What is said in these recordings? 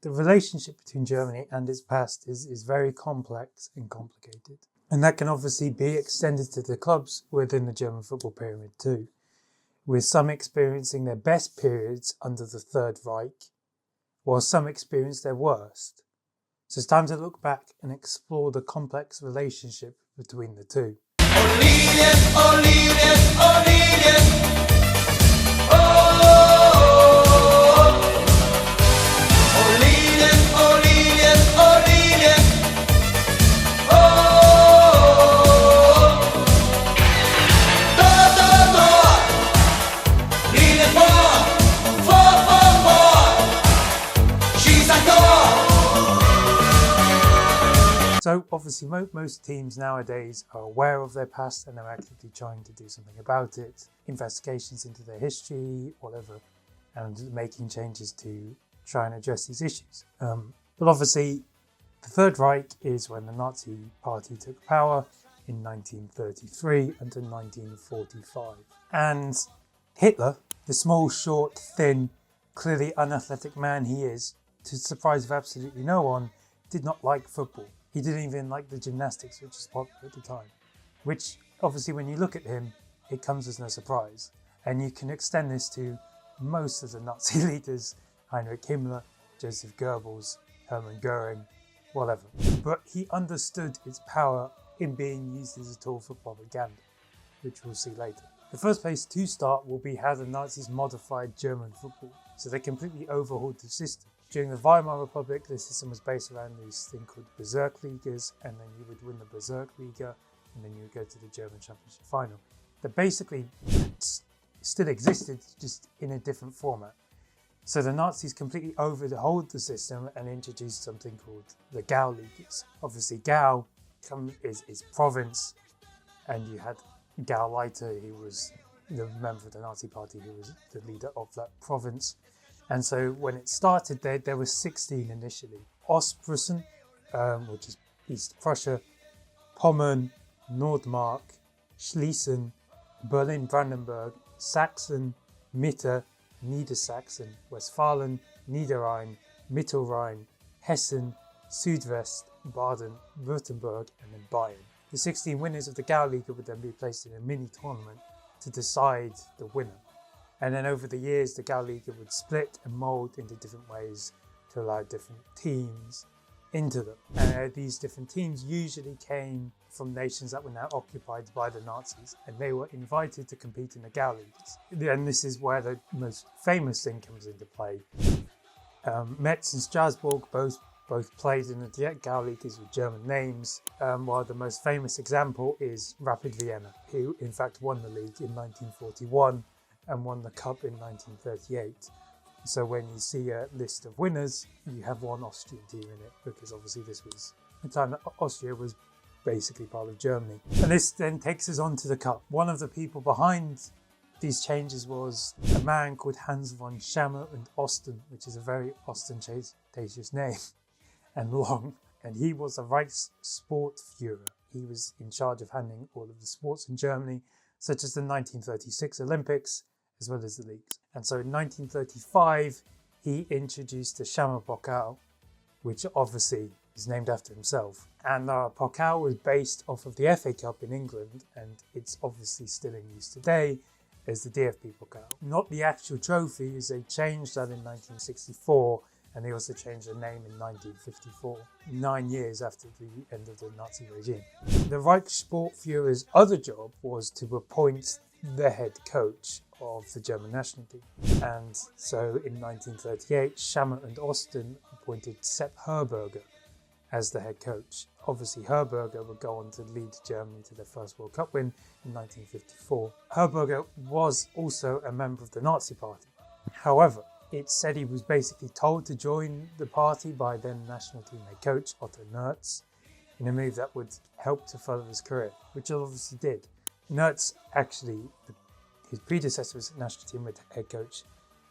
The relationship between Germany and its past is very complex and complicated. And that can obviously be extended to the clubs within the German football pyramid too, with some experiencing their best periods under the Third Reich, while some experience their worst. So it's time to look back and explore the complex relationship between the two. So obviously most teams nowadays are aware of their past and they're actively trying to do something about it, investigations into their history, whatever, and making changes to try and address these issues. But obviously the Third Reich is when the Nazi Party took power in 1933 until 1945. And Hitler, the small, short, thin, clearly unathletic man he is, to the surprise of absolutely no one, did not like football. He didn't even like the gymnastics, which was popular at the time. Which, obviously, when you look at him, it comes as no surprise. And you can extend this to most of the Nazi leaders, Heinrich Himmler, Joseph Goebbels, Hermann Goering, whatever. But he understood its power in being used as a tool for propaganda, which we'll see later. The first place to start will be how the Nazis modified German football. So they completely overhauled the system. During the Weimar Republic, the system was based around this thing called Bezirksligas, and then you would win the Bezirksliga, and then you would go to the German Championship final. That basically still existed, just in a different format. So the Nazis completely overhauled the system and introduced something called the Gauligas. Obviously, Gau is province, and you had Gauleiter, who was the member of the Nazi Party, who was the leader of that province. And so when it started, there were 16 initially. Ostpreußen, which is East Prussia, Pommern, Nordmark, Schlesien, Berlin-Brandenburg, Sachsen, Mitte, Niedersachsen, Westfalen, Niederrhein, Mittelrhein, Hessen, Südwest, Baden, Württemberg, and then Bayern. The 16 winners of the Gauliga would then be placed in a mini-tournament to decide the winner. And then over the years, the Gauliga would split and mould into different ways to allow different teams into them. And these different teams usually came from nations that were now occupied by the Nazis, and they were invited to compete in the Gauligas. And this is where the most famous thing comes into play. Metz and Strasbourg both played in the Gauligas with German names, while the most famous example is Rapid Vienna, who in fact won the league in 1941 and won the cup in 1938. So when you see a list of winners, you have one Austrian team in it, because obviously this was the time that Austria was basically part of Germany. And this then takes us on to the cup. One of the people behind these changes was a man called Hans von Schammer und Osten, which is a very ostentatious name and long. And he was a Reichssportführer. He was in charge of handling all of the sports in Germany, such as the 1936 Olympics, as well as the leagues. And so in 1935, he introduced the Schammer Pokal, which obviously is named after himself. And the Pokal was based off of the FA Cup in England, and it's obviously still in use today as the DFB Pokal. Not the actual trophy, as they changed that in 1964, and they also changed the name in 1954, 9 years after the end of the Nazi regime. The Reichssportführer's other job was to appoint the head coach of the German national team. And so in 1938, Schammer and Osten appointed Sepp Herberger as the head coach. Obviously, Herberger would go on to lead Germany to their first World Cup win in 1954. Herberger was also a member of the Nazi Party. However, it said he was basically told to join the party by then national team head coach Otto Nerz in a move that would help to further his career, which he obviously did. Nerz actually, his predecessor as national team head coach,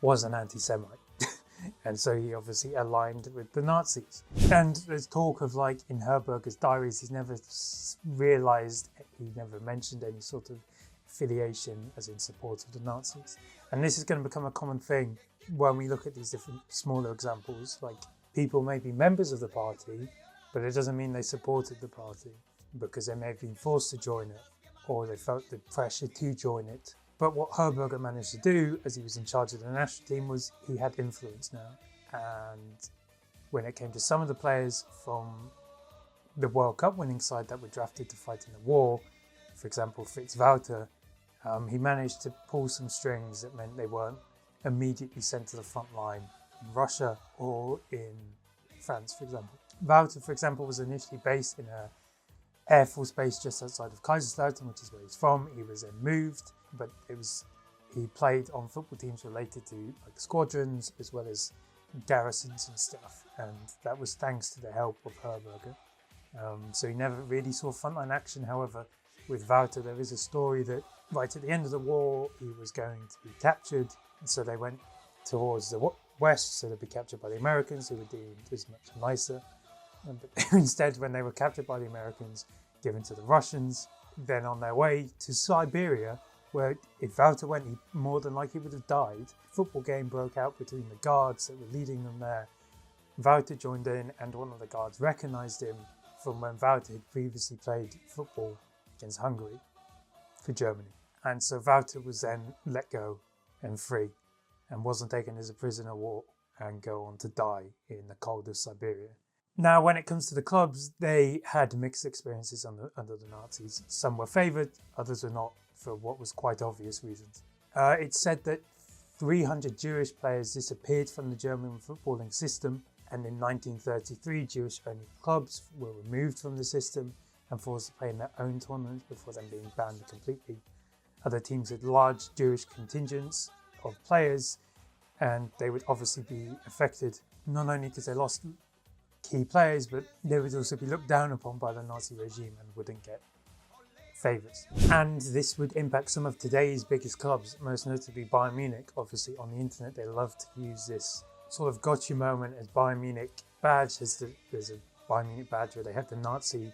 was an anti-Semite. And so he obviously aligned with the Nazis. And there's talk of, like, in Herberger's diaries, he's never realised, he never mentioned any sort of affiliation as in support of the Nazis. And this is going to become a common thing when we look at these different smaller examples, like people may be members of the party, but it doesn't mean they supported the party because they may have been forced to join it or they felt the pressure to join it. But what Herberger managed to do, as he was in charge of the national team, was he had influence now. And when it came to some of the players from the World Cup winning side that were drafted to fight in the war, for example, Fritz Walter, he managed to pull some strings that meant they weren't immediately sent to the front line in Russia or in France, for example. Walter, for example, was initially based in an Air Force base just outside of Kaiserslautern, which is where he's from. He was then moved, but he played on football teams related to like squadrons as well as garrisons and stuff, and that was thanks to the help of Herberger. So he never really saw frontline action. However, with Walter, there is a story that right at the end of the war, he was going to be captured, and so they went towards the west, so they'd be captured by the Americans, who were deemed as much nicer. But instead, when they were captured by the Americans, given to the Russians, then on their way to Siberia, where if Walter went, he more than likely would have died. A football game broke out between the guards that were leading them there. Walter joined in, and one of the guards recognised him from when Walter had previously played football against Hungary for Germany. And so Walter was then let go and free and wasn't taken as a prisoner of war and go on to die in the cold of Siberia. Now, when it comes to the clubs, they had mixed experiences under the Nazis. Some were favoured, others were not, for what was quite obvious reasons. It's said that 300 Jewish players disappeared from the German footballing system, and in 1933 Jewish-only clubs were removed from the system and forced to play in their own tournaments before then being banned completely. Other teams had large Jewish contingents of players, and they would obviously be affected not only because they lost key players, but they would also be looked down upon by the Nazi regime and wouldn't get favours. And this would impact some of today's biggest clubs, most notably Bayern Munich. Obviously on the internet they love to use this sort of gotcha moment as Bayern Munich badge. There's a Bayern Munich badge where they have the Nazi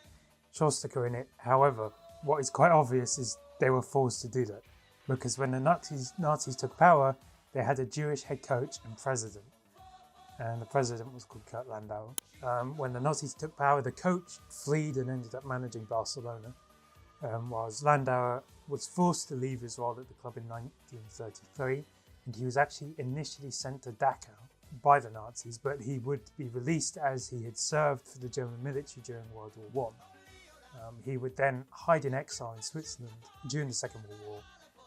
swastika in it. However, what is quite obvious is they were forced to do that, because when the Nazis took power, they had a Jewish head coach and president, and the president was called Kurt Landauer. When the Nazis took power, the coach fled and ended up managing Barcelona, whilst Landauer was forced to leave his role at the club in 1933, and he was actually initially sent to Dachau by the Nazis, but he would be released as he had served for the German military during World War I. He would then hide in exile in Switzerland during the Second World War,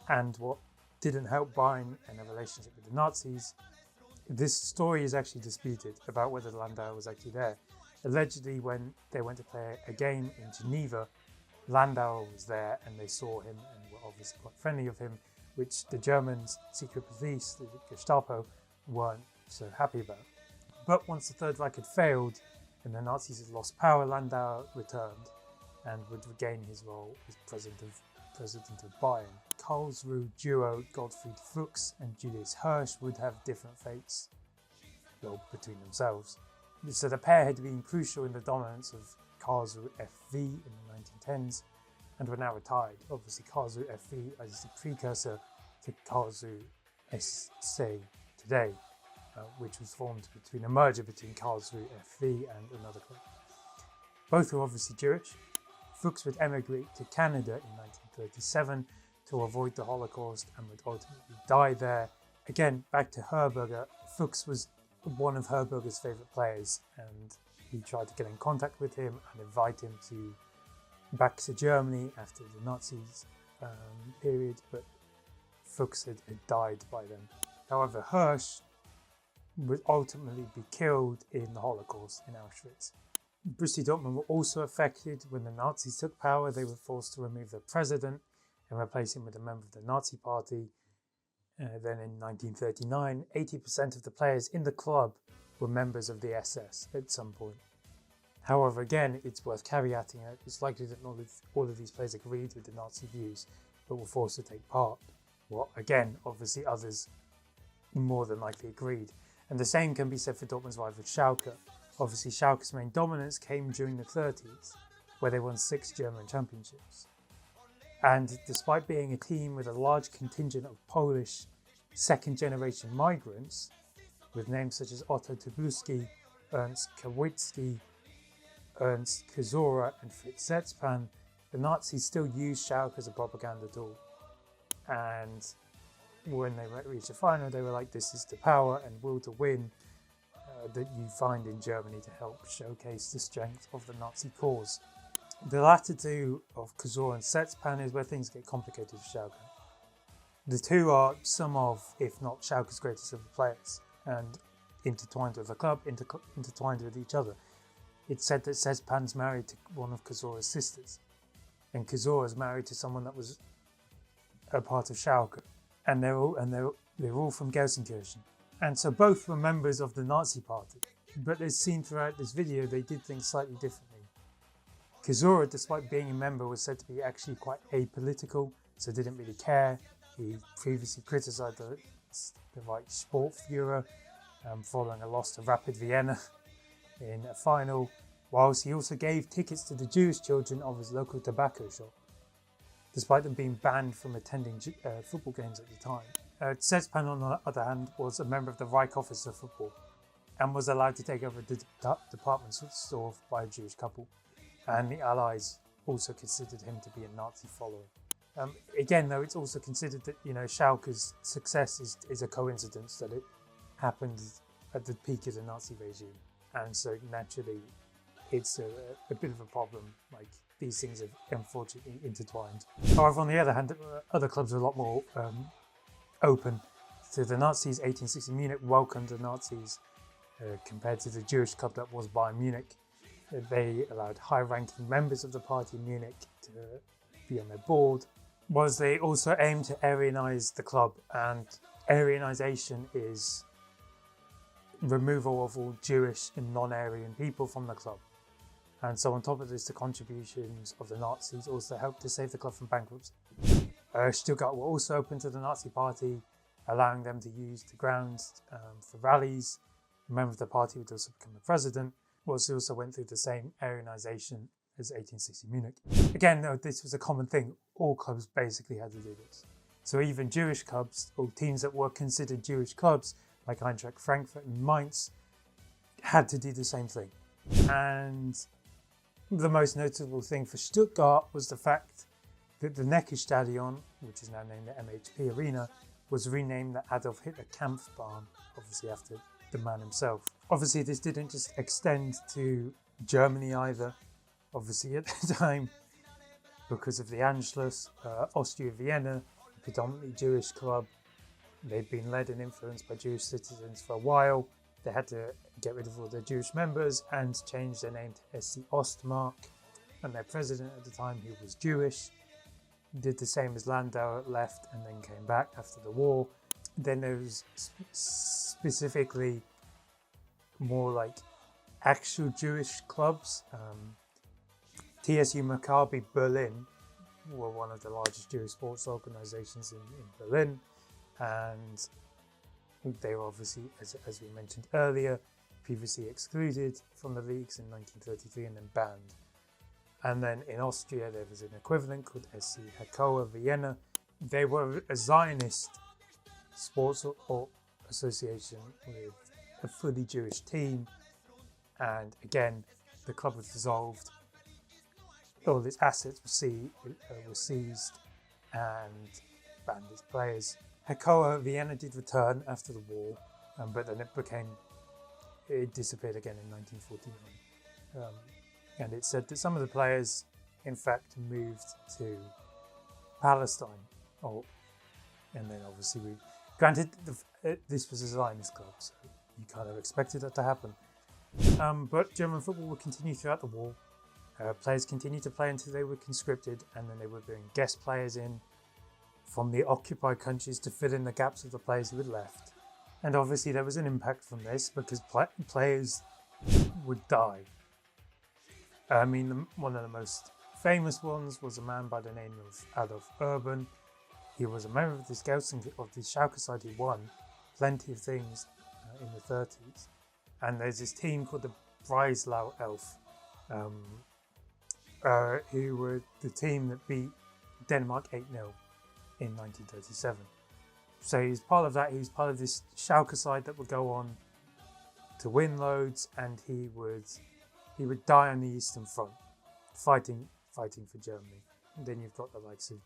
and what didn't help Bayern and their relationship with the Nazis, this story is actually disputed about whether Landauer was actually there. Allegedly, when they went to play a game in Geneva, Landauer was there and they saw him and were obviously quite friendly of him, which the Germans' secret police, the Gestapo, weren't so happy about. But once the Third Reich had failed and the Nazis had lost power, Landauer returned and would regain his role as president of Bayern. Karlsruhe duo Gottfried Fuchs and Julius Hirsch would have different fates, between themselves. So the pair had been crucial in the dominance of Karlsruhe FV in the 1910s and were now retired. Obviously Karlsruhe FV is the precursor to Karlsruhe SC today, which was formed between a merger between Karlsruhe FV and another club. Both were obviously Jewish. Fuchs would emigrate to Canada in 1937 to avoid the Holocaust and would ultimately die there. Again, back to Herberger. Fuchs was one of Herberger's favourite players, and he tried to get in contact with him and invite him back to Germany after the Nazis period, but Fuchs had died by then. However, Hirsch would ultimately be killed in the Holocaust in Auschwitz. Borussia Dortmund were also affected. When the Nazis took power, they were forced to remove their president and replace him with a member of the Nazi party. Then in 1939, 80% of the players in the club were members of the SS at some point. However, again, it's worth caveating it. It's likely that not all of these players agreed with the Nazi views, but were forced to take part. Well, again, obviously others more than likely agreed. And the same can be said for Dortmund's rival Schalke. Obviously, Schalke's main dominance came during the 30s, where they won 6 German championships. And despite being a team with a large contingent of Polish second-generation migrants, with names such as Otto Tobluski Ernst Kawitsky, Ernst Kazora and Fritz Zetzpan, the Nazis still used Schalke as a propaganda tool. And when they reached the final, they were like, this is the power and will to win that you find in Germany to help showcase the strength of the Nazi cause. The latter two of Kazor and Setzpan is where things get complicated for Schalke. The two are some of, if not Schalke's greatest ever players, and intertwined with the club, intertwined with each other. It's said that Setzpan's married to one of Kazora's sisters, and Kazora's married to someone that was a part of Schalke, and they're all from Gelsenkirchen. And so both were members of the Nazi party, but as seen throughout this video, they did things slightly differently. Kazora, despite being a member, was said to be actually quite apolitical, so didn't really care. He previously criticised the Reich Sportführer following a loss to Rapid Vienna in a final, whilst he also gave tickets to the Jewish children of his local tobacco shop, despite them being banned from attending football games at the time. Setzpan, on the other hand, was a member of the Reich Office of Football and was allowed to take over the department store by a Jewish couple, and the Allies also considered him to be a Nazi follower. Again, though, it's also considered that Schalke's success is a coincidence that it happened at the peak of the Nazi regime, and so naturally it's a bit of a problem. Like, these things are unfortunately intertwined. However, on the other hand, other clubs are a lot more open to the Nazis. 1860 Munich welcomed the Nazis compared to the Jewish club that was Bayern Munich. They allowed high-ranking members of the party in Munich to be on their board, was they also aimed to Aryanize the club, and Aryanization is removal of all Jewish and non-Aryan people from the club. And so on top of this, the contributions of the Nazis also helped to save the club from bankruptcy. Stuttgart were also open to the Nazi party, allowing them to use the grounds for rallies. A member of the party would also become the president, whilst he also went through the same Aryanization as 1860 Munich. Again, though, this was a common thing. All clubs basically had to do this. So even Jewish clubs, or teams that were considered Jewish clubs, like Eintracht Frankfurt and Mainz, had to do the same thing. And the most notable thing for Stuttgart was the fact that the Neckarstadion, which is now named the MHP Arena, was renamed the Adolf Hitler Kampfbahn, obviously after the man himself. Obviously, this didn't just extend to Germany either. Obviously, at the time, because of the Anschluss, Austria-Vienna, a predominantly Jewish club, they'd been led and influenced by Jewish citizens for a while. They had to get rid of all their Jewish members and change their name to SC Ostmark. And their president at the time, who was Jewish, did the same as Landau, left and then came back after the war. Then there was specifically more like actual Jewish clubs. TSU Maccabi Berlin were one of the largest Jewish sports organizations in Berlin, and they were obviously, as we mentioned earlier, previously excluded from the leagues in 1933 and then banned. And then in Austria, there was an equivalent called SC Hakoah Vienna. They were a Zionist sports association with a fully Jewish team. And again, the club was dissolved. All its assets were seized and banned its players. Hakoah Vienna did return after the war, but then it disappeared again in 1949. And it said that some of the players, in fact, moved to Palestine. And then obviously, granted, this was a Zionist club, so you kind of expected that to happen. But German football would continue throughout the war. Players continued to play until they were conscripted, and then they would bring guest players in from the occupied countries to fill in the gaps of the players who had left. And obviously there was an impact from this because players would die. I mean, one of the most famous ones was a man by the name of Adolf Urban. He was a member of the Schalke side who won plenty of things in the 30s. And there's this team called the Breslau Elf, who were the team that beat Denmark 8-0 in 1937. So he was part of that. He was part of this Schalke side that would go on to win loads, and he would die on the Eastern Front, fighting for Germany. And then you've got the likes of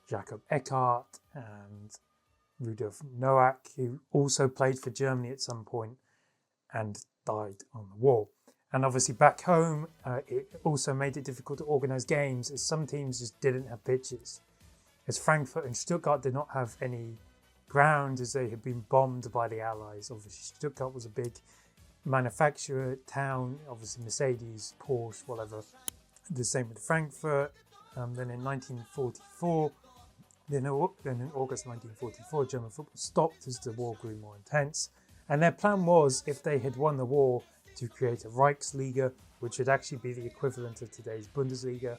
Jakob Eckhardt and Rudolf Noack, who also played for Germany at some point and died on the war. And obviously back home, it also made it difficult to organise games, as some teams just didn't have pitches. As Frankfurt and Stuttgart did not have any ground, as they had been bombed by the Allies. Obviously Stuttgart was a big manufacturer town, obviously Mercedes, Porsche, whatever. The same with Frankfurt. Then in 1944, then in August 1944, German football stopped as the war grew more intense. And their plan was, if they had won the war, to create a Reichsliga, which would actually be the equivalent of today's Bundesliga.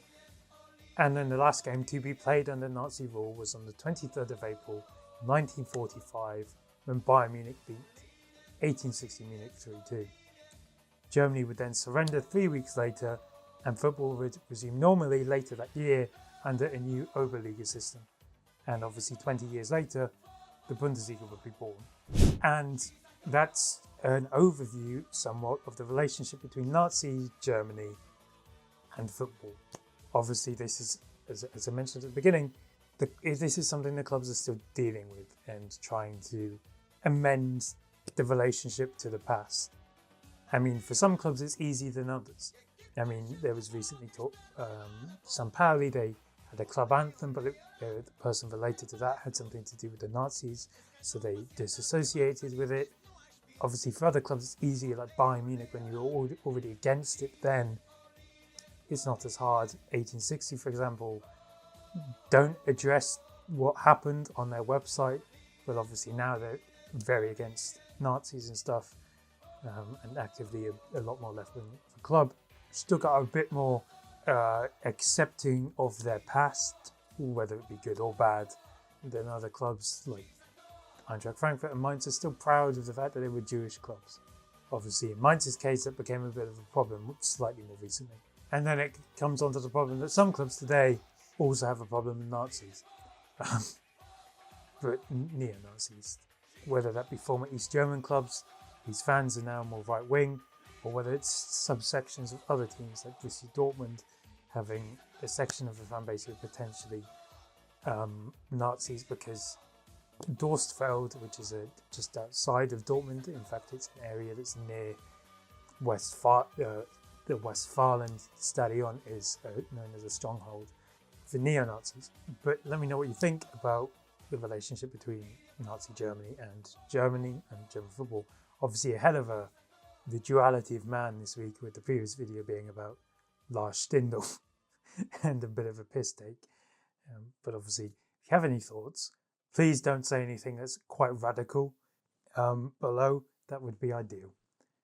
And then the last game to be played under Nazi rule was on the 23rd of April 1945, when Bayern Munich beat 1860 Munich 3-2. Germany would then surrender 3 weeks later, and football would resume normally later that year under a new Oberliga system. And obviously 20 years later, the Bundesliga would be born. And that's an overview somewhat of the relationship between Nazi Germany and football. Obviously, this is, as I mentioned at the beginning, this is something the clubs are still dealing with and trying to amend the relationship to the past. I mean, for some clubs it's easier than others. I mean, there was recently St. Pauli, they had a club anthem, but the person related to that had something to do with the Nazis, so they disassociated with it. Obviously, for other clubs, it's easier, like Bayern Munich, when you're already against it, then it's not as hard. 1860, for example, don't address what happened on their website, but obviously now they're very against Nazis and stuff, and actively a lot more left-wing of a club. Stuttgart are a bit more accepting of their past, whether it be good or bad, than other clubs like Eintracht Frankfurt and Mainz are still proud of the fact that they were Jewish clubs. Obviously, in Mainz's case, that became a bit of a problem slightly more recently. And then it comes on to the problem that some clubs today also have a problem with Nazis. But neo-Nazis. Whether that be former East German clubs, whose fans are now more right-wing, or whether it's subsections of other teams like Borussia Dortmund having a section of the fan base who are potentially Nazis, because Dorstfeld, which is just outside of Dortmund, in fact it's an area that's near the Westfalen Stadion, is known as a stronghold for neo-Nazis. But let me know what you think about the relationship between Nazi Germany and German football. Obviously ahead of the duality of man this week, with the previous video being about Lars Stindl and a bit of a piss take. But obviously, if you have any thoughts, please don't say anything that's quite radical below. That would be ideal.